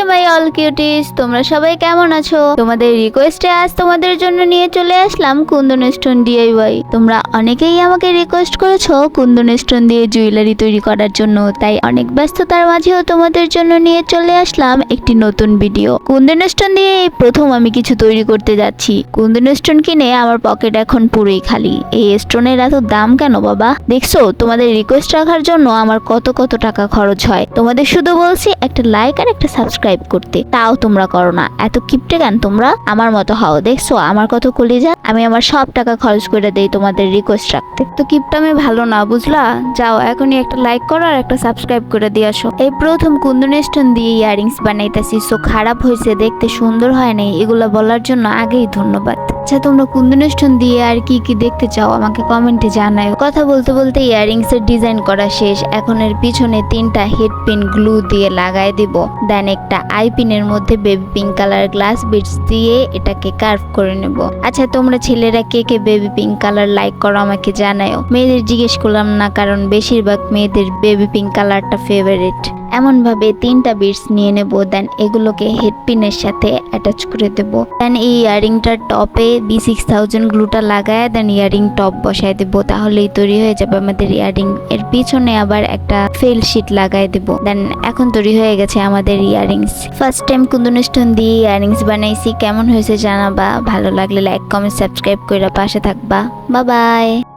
My all cuties, তোমরা সবাই কেমন আছো? তোমাদের রিকোয়েস্টে আজ তোমাদের জন্য নিয়ে চলে আসলাম কুন্দন স্টোন ডিআইওয়াই। তোমরা অনেকেই আমাকে রিকোয়েস্ট করেছো কুন্দন স্টোন দিয়ে জুয়েলারি তৈরি করার জন্য, তাই অনেক ব্যস্ততার মাঝেও তোমাদের জন্য নিয়ে চলে আসলাম একটি নতুন ভিডিও। কুন্দন স্টোন দিয়ে এই প্রথম আমি কিছু তৈরি করতে যাচ্ছি। কুন্দন স্টোন কিনে আমার পকেট এখন পুরোই খালি। এই স্টোনের এত দাম কেন বাবা? দেখছো, তোমাদের রিকোয়েস্ট রাখার জন্য আমার কত কত টাকা খরচ হয়। তোমাদের শুধু বলছি একটা লাইক আর একটা সাবস্ক্রাইব করতে, তাও তোমরা করো না। এত কিপটে কেন তোমরা? আমার মতো হও। দেখছো আমার কত কলিজা, আমি আমার সব টাকা খরচ করে দেই তোমাদের রিকোয়েস্ট রাখতে। তো কিপটামে ভালো না, বুঝলা? যাও এখনই একটা লাইক করো আর একটা সাবস্ক্রাইব করে দিয়ে আসো। এই প্রথম কুন্দন স্টোন দিয়ে ইয়ারিংস বানাইতেছি, সো খারাপ হয়েছে, দেখতে সুন্দর হয় নাই, এগুলো বলার জন্য আগেই ধন্যবাদ। আচ্ছা, তোমরা কুন্দন স্টোন দিয়ে আর কি কি দেখতে চাও আমাকে কমেন্টে জানাও। কথা বলতে বলতে ইয়ারিংস এর ডিজাইন করা শেষ। এখন এর পিছনে 3টা হেড পিন গ্লু দিয়ে লাগাই দিব। দেন একটা আই পিনের মধ্যে baby pink colour glass bits দিয়ে এটাকে কার্ভ করে নেব। আচ্ছা, তোমরা ছেলেরা কে কে বেবি পিঙ্ক কালার লাইক করো আমাকে জানাও। মেয়েদের জিজ্ঞেস করলাম না, কারণ বেশিরভাগ মেয়েদের বেবি পিঙ্ক কালারটা ফেভারিট। এমন ভাবে 3টা বিটস নিয়ে নেব। দেন এগুলোকে হেড পিনের সাথে অ্যাটাচ করে দেব। দেন এই ইয়ারিংটার টপে B6000 গ্লুটা লাগায় দেন ইয়ারিং টপ বসায় দেব। তাহলেই তৈরি হয়ে যাবে আমাদের ইয়ারিং। এর পিছনে আবার একটা ফেল শিট লাগাই দেব। দেন এখন তৈরি হয়ে গেছে আমাদের earrings. First time Kundan stone দিয়ে ইয়ারিংস বানাইছি, কেমন হয়েছে জানাবা। ভালো লাগলে লাইক কমেন্ট সাবস্ক্রাইব করে পাশে থাকবা। Bye bye.